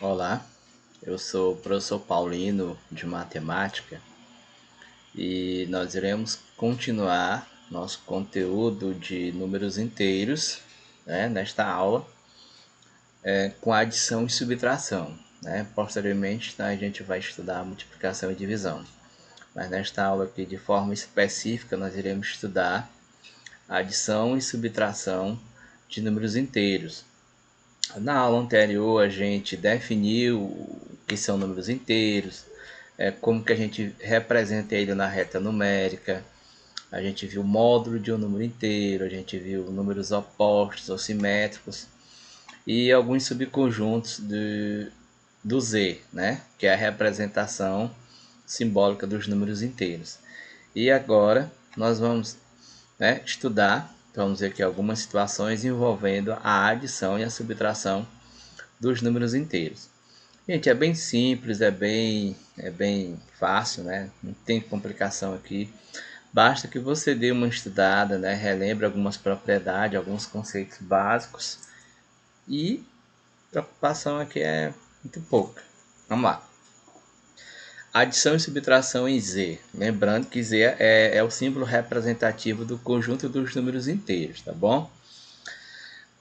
Olá, eu sou o professor Paulino de Matemática e nós iremos continuar nosso conteúdo de números inteiros, nesta aula, com adição e subtração. Posteriormente, a gente vai estudar multiplicação e divisão, mas nesta aula aqui, de forma específica, nós iremos estudar adição e subtração de números inteiros. Na aula anterior a gente definiu o que são números inteiros, como que a gente representa ele na reta numérica, a gente viu o módulo de um número inteiro, a gente viu números opostos ou simétricos e alguns subconjuntos do Z, que é a representação simbólica dos números inteiros. E agora nós vamos estudar, vamos ver aqui algumas situações envolvendo a adição e a subtração dos números inteiros. Gente, é bem simples, é bem fácil, Não tem complicação aqui. Basta que você dê uma estudada, Relembre algumas propriedades, alguns conceitos básicos e a preocupação aqui é muito pouca. Vamos lá. Adição e subtração em Z. Lembrando que Z é o símbolo representativo do conjunto dos números inteiros, tá bom?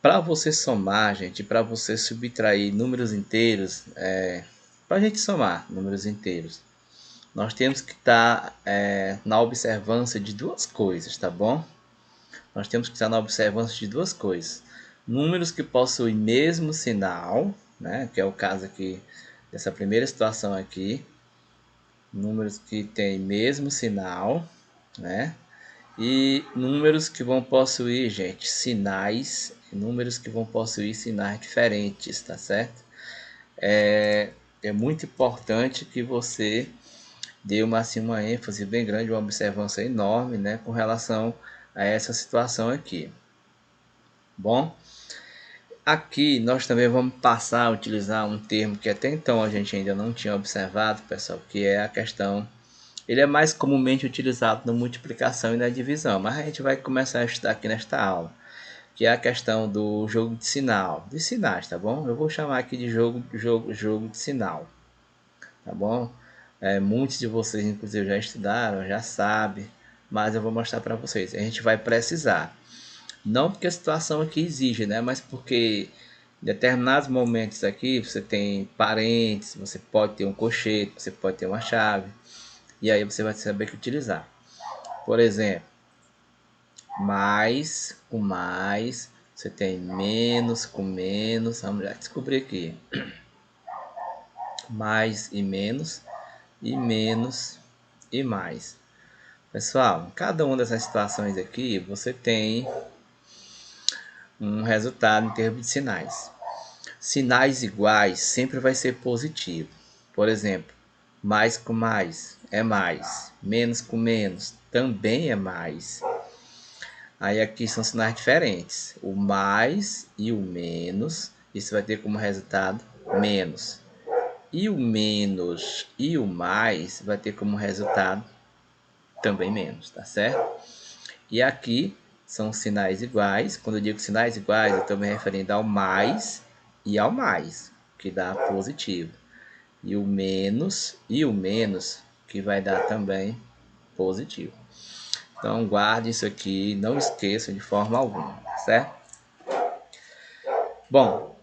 Para você somar, gente, para você subtrair números inteiros, para a gente somar números inteiros, nós temos que estar na observância de duas coisas, tá bom? Nós temos que estar na observância de duas coisas. Números que possuem mesmo sinal, que é o caso aqui dessa primeira situação aqui. Números que têm mesmo sinal, E números que vão possuir, gente, números que vão possuir sinais diferentes, tá certo? É muito importante que você dê uma ênfase bem grande, uma observância enorme, com relação a essa situação aqui. Bom, aqui nós também vamos passar a utilizar um termo que até então a gente ainda não tinha observado, pessoal, que é a questão. Ele é mais comumente utilizado na multiplicação e na divisão, mas a gente vai começar a estudar aqui nesta aula, que é a questão do jogo de sinal, de sinais, tá bom? Eu vou chamar aqui de jogo de sinal, tá bom? Muitos de vocês, inclusive, já estudaram, já sabem, mas eu vou mostrar para vocês. A gente vai precisar, não porque a situação aqui exige, mas porque em determinados momentos aqui você tem parênteses, você pode ter um colchete, você pode ter uma chave, e aí você vai saber que utilizar. Por exemplo, mais com mais, você tem menos com menos, vamos já descobrir aqui. Mais e menos e mais. Pessoal, cada uma dessas situações aqui, você tem um resultado em termos de sinais. Sinais iguais sempre vai ser positivo. Por exemplo, mais com mais é mais, menos com menos também é mais. Aí aqui são sinais diferentes. O mais e o menos, isso vai ter como resultado menos. E o menos e o mais vai ter como resultado também menos, tá certo? E aqui são sinais iguais. Quando eu digo sinais iguais, eu estou me referindo ao mais e ao mais, que dá positivo. E o menos, que vai dar também positivo. Então guarde isso aqui, não esqueça de forma alguma, certo? Bom,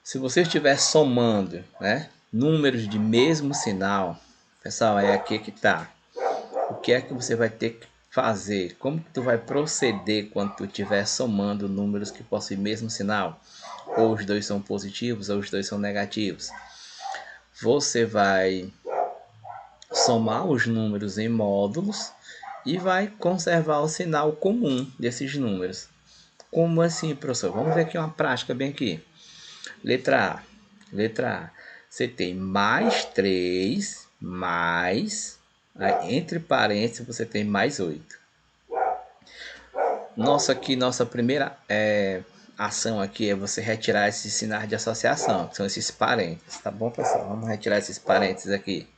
se você estiver somando, números de mesmo sinal, pessoal, é aqui que está. O que é que você vai ter que fazer? Como que tu vai proceder quando tu estiver somando números que possuem mesmo sinal? Ou os dois são positivos ou os dois são negativos. Você vai somar os números em módulos e vai conservar o sinal comum desses números. Como assim, professor? Vamos ver aqui uma prática bem aqui. Letra A. Você tem mais 3, mais, aí, entre parênteses, você tem mais 8. Nossa primeira ação aqui é você retirar esses sinais de associação, que são esses parênteses, tá bom, pessoal? Vamos retirar esses parênteses aqui.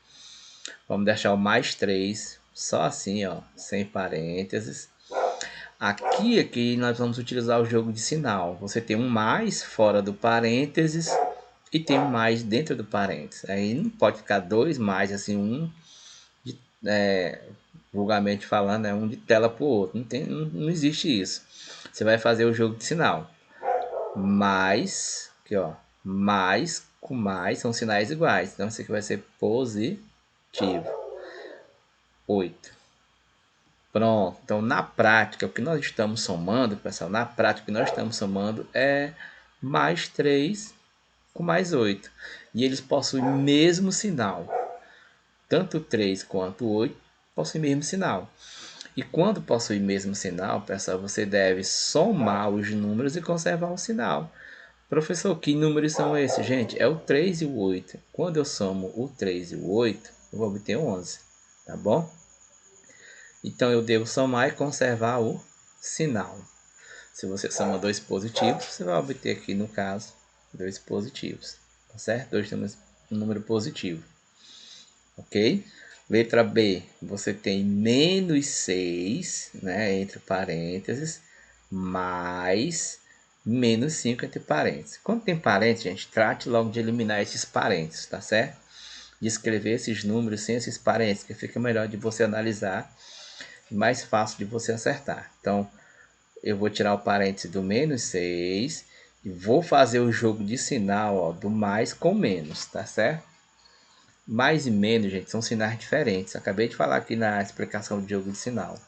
Vamos deixar o mais 3 só assim, ó, sem parênteses. Aqui nós vamos utilizar o jogo de sinal. Você tem um mais fora do parênteses e tem um mais dentro do parênteses. Aí não pode ficar dois mais, assim, um, vulgarmente falando, é um de tela para o outro. Não existe isso. Você vai fazer o jogo de sinal. Mais, aqui ó, mais com mais são sinais iguais. Então isso aqui vai ser positivo. 8. Pronto. Então na prática, o que nós estamos somando, pessoal, na prática o que nós estamos somando é mais 3 com mais 8. E eles possuem o mesmo sinal. Tanto 3 quanto 8 possuem o mesmo sinal. E quando possui o mesmo sinal, pessoal, você deve somar os números e conservar o sinal. Professor, que números são esses? Gente, é o 3 e o 8. Quando eu somo o 3 e o 8, eu vou obter 11, tá bom? Então eu devo somar e conservar o sinal. Se você soma dois positivos, você vai obter aqui, no caso, dois positivos, tá certo? Um número positivo, ok? Letra B, você tem menos 6, né, entre parênteses, mais menos 5 entre parênteses. Quando tem parênteses, gente, trate logo de eliminar esses parênteses, tá certo? De escrever esses números sem esses parênteses, que fica melhor de você analisar e mais fácil de você acertar. Então, eu vou tirar o parênteses do menos 6 e vou fazer o jogo de sinal, ó, do mais com menos, tá certo? Mais e menos, gente, são sinais diferentes. Acabei de falar aqui na explicação do jogo de sinal.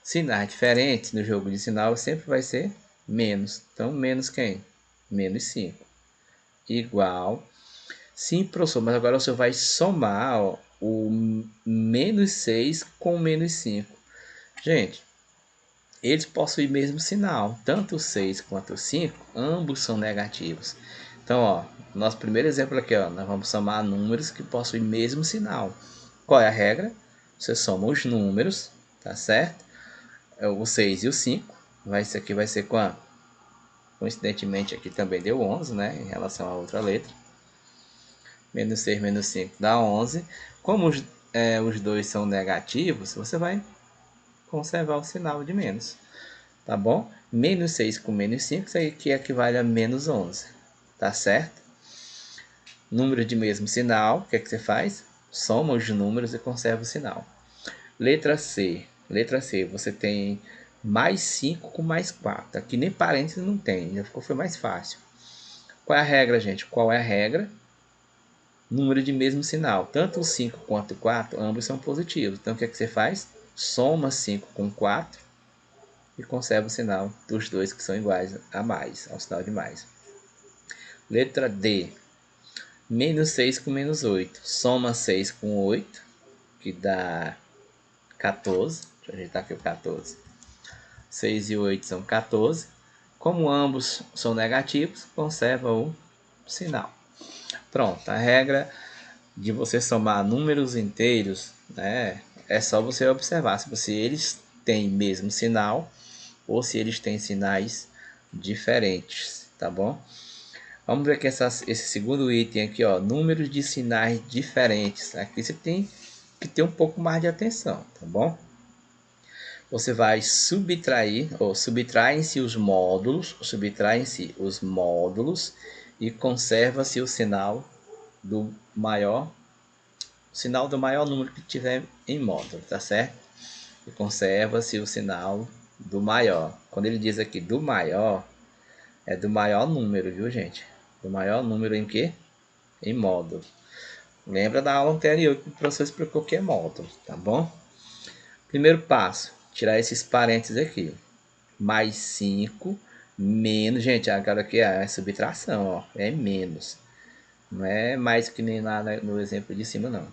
Sinais diferentes no jogo de sinal sempre vai ser menos. Então, menos quem? Menos 5. Igual. Sim, professor, mas agora você vai somar, ó, o menos 6 com menos 5. Gente, eles possuem o mesmo sinal. Tanto o 6 quanto o 5, ambos são negativos. Então, ó, nosso primeiro exemplo aqui, ó, nós vamos somar números que possuem o mesmo sinal. Qual é a regra? Você soma os números, tá certo? O 6 e o 5. Isso aqui vai ser quanto? Coincidentemente aqui também deu 11, né? Em relação à outra letra. Menos 6 menos 5 dá 11. Como os dois são negativos, você vai conservar o sinal de menos. Tá bom? Menos 6 com menos 5, isso aqui equivale a menos 11. Tá certo? Número de mesmo sinal, o que é que você faz? Soma os números e conserva o sinal. Letra C. Letra C, você tem mais 5 com mais 4. Aqui nem parênteses não tem, já foi mais fácil. Qual é a regra, gente? Qual é a regra? Número de mesmo sinal. Tanto o 5 quanto o 4, ambos são positivos. Então, o que é que você faz? Soma 5 com 4 e conserva o sinal dos dois que são iguais a mais, ao sinal de mais. Letra D. Menos 6 com menos 8. Soma 6 com 8, que dá 14. Deixa eu ajeitar aqui o 14. 6 e 8 são 14. Como ambos são negativos, conserva o sinal. Pronto, a regra de você somar números inteiros, né, é só você observar se eles têm mesmo sinal ou se eles têm sinais diferentes, tá bom? Vamos ver aqui esse segundo item aqui, ó, números de sinais diferentes. Aqui você tem que ter um pouco mais de atenção, tá bom? Você vai subtrair, ou subtraem-se os módulos e conserva-se o sinal do maior número que tiver em módulo, tá certo? E conserva-se o sinal do maior. Quando ele diz aqui do maior, é do maior número, viu, gente? Do maior número em que? Em módulo. Lembra da aula anterior que o professor explicou que é módulo, tá bom? Primeiro passo, tirar esses parênteses aqui. Mais 5 menos, gente, agora aqui é subtração, ó, é menos. Não é mais que nem lá no exemplo de cima, não.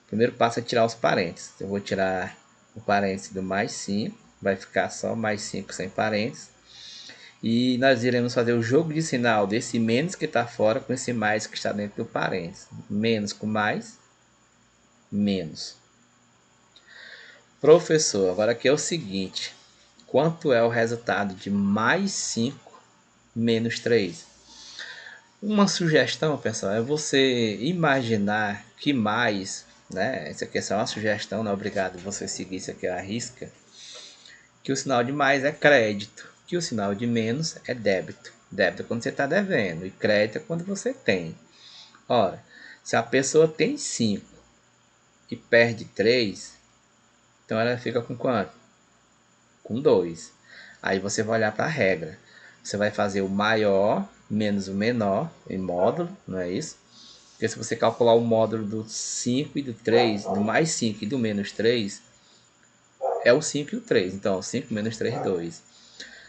Primeiro passo é tirar os parênteses. Eu vou tirar o parênteses do mais 5, vai ficar só mais 5 sem parênteses. E nós iremos fazer o jogo de sinal desse menos que está fora com esse mais que está dentro do parênteses. Menos com mais, menos. Professor, agora aqui é o seguinte. Quanto é o resultado de mais 5 menos 3? Uma sugestão, pessoal, é você imaginar que mais, né? Isso aqui é só uma sugestão, não é obrigado você seguir isso aqui à risca. Que o sinal de mais é crédito. que o sinal de menos é débito. Débito é quando você está devendo e crédito é quando você tem. Ora, se a pessoa tem 5 e perde 3, então ela fica com quanto? Com 2. Aí você vai olhar para a regra. Você vai fazer o maior menos o menor em módulo, não é isso? Porque se você calcular o módulo do 5 e do 3, do mais 5 e do menos 3, é o 5 e o 3. Então, 5 menos 3, 2.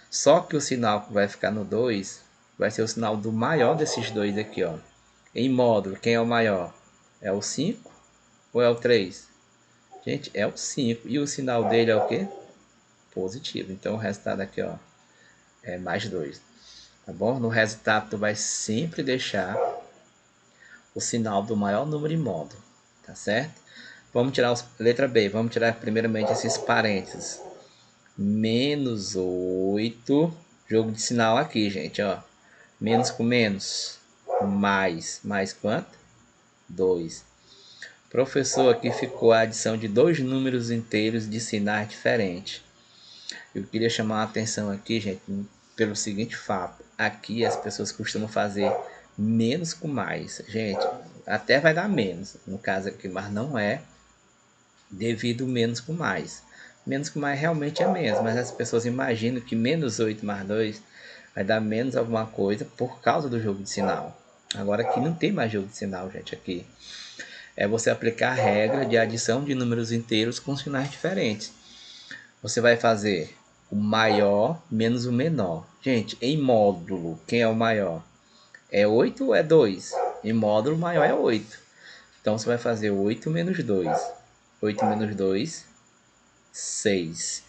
Só que o sinal que vai ficar no 2 vai ser o sinal do maior desses dois aqui, ó. Em módulo, quem é o maior? É o 5 ou é o 3? Gente, é o 5. E o sinal dele é o quê? Positivo. Então, o resultado aqui, ó, é mais 2. Tá bom? No resultado, tu vai sempre deixar o sinal do maior número em módulo. Tá certo? Vamos tirar letra B. Vamos tirar primeiramente esses parênteses. Menos 8. Jogo de sinal aqui, gente, ó. Menos com menos. Mais. Mais quanto? 2. Professor, aqui ficou a adição de dois números inteiros de sinais diferentes. Eu queria chamar a atenção aqui, gente, pelo seguinte fato. Aqui as pessoas costumam fazer menos com mais. Gente, até vai dar menos, no caso aqui, mas não é devido menos com mais. Menos com mais realmente é menos, mas as pessoas imaginam que menos 8 mais 2 vai dar menos alguma coisa por causa do jogo de sinal. Agora aqui não tem mais jogo de sinal, gente, aqui. É você aplicar a regra de adição de números inteiros com sinais diferentes. Você vai fazer o maior menos o menor. Gente, em módulo, quem é o maior? É 8 ou é 2? Em módulo, o maior é 8. Então, você vai fazer 8 menos 2. 8 menos 2, 6.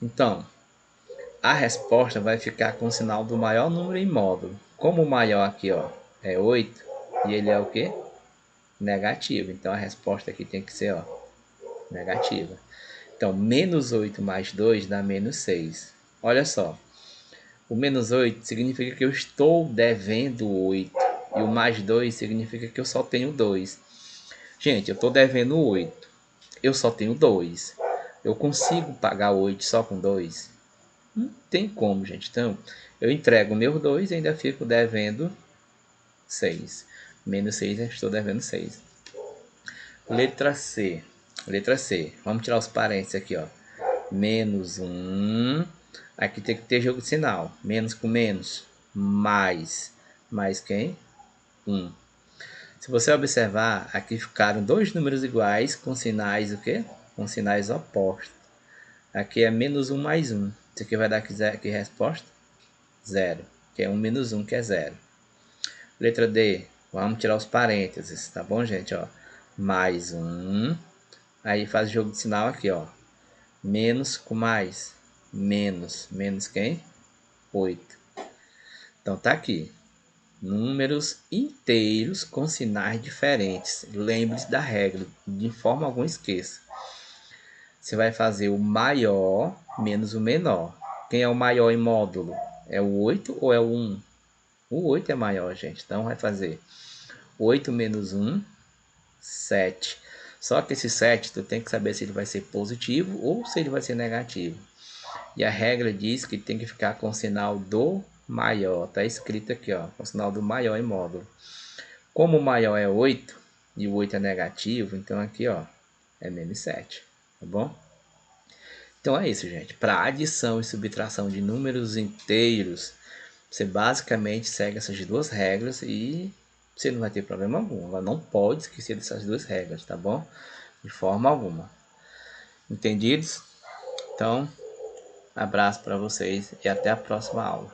Então, a resposta vai ficar com o sinal do maior número em módulo. Como o maior aqui, ó, é 8, e ele é o quê? Negativo. Então, a resposta aqui tem que ser, ó, negativa. Então, menos 8 mais 2 dá menos 6. Olha só, o menos 8 significa que eu estou devendo 8. E o mais 2 significa que eu só tenho 2. Gente, eu estou devendo 8. Eu só tenho 2. Eu consigo pagar 8 só com 2? Não tem como, gente. Então, eu entrego meus 2 e ainda fico devendo 6. Menos 6, eu estou devendo 6. Letra C. Letra C. Vamos tirar os parênteses aqui, ó. Menos 1. Aqui tem que ter jogo de sinal. Menos com menos. Mais. Mais quem? 1. Se você observar, aqui ficaram dois números iguais com sinais o quê? Com sinais opostos. Aqui é menos 1 mais 1. Isso aqui vai dar que resposta? 0. Que é 1 menos 1, que é 0. Letra D. Vamos tirar os parênteses, tá bom, gente? Ó, mais 1. Aí faz jogo de sinal aqui, ó. Menos com mais. Menos. Menos quem? 8. Então tá aqui. Números inteiros com sinais diferentes. Lembre-se da regra. De forma alguma esqueça. Você vai fazer o maior menos o menor. Quem é o maior em módulo? É o 8 ou é o 1? O 8 é maior, gente. Então vai fazer 8 menos 1, 7. Só que esse 7 tu tem que saber se ele vai ser positivo ou se ele vai ser negativo. E a regra diz que tem que ficar com o sinal do maior. Tá escrito aqui, ó, com o sinal do maior em módulo. Como o maior é 8 e o 8 é negativo, então aqui, ó, é menos 7, tá bom? Então é isso, gente. Para adição e subtração de números inteiros, você basicamente segue essas duas regras e você não vai ter problema algum. Ela não pode esquecer dessas duas regras, tá bom? De forma alguma. Entendidos? Então, abraço para vocês e até a próxima aula.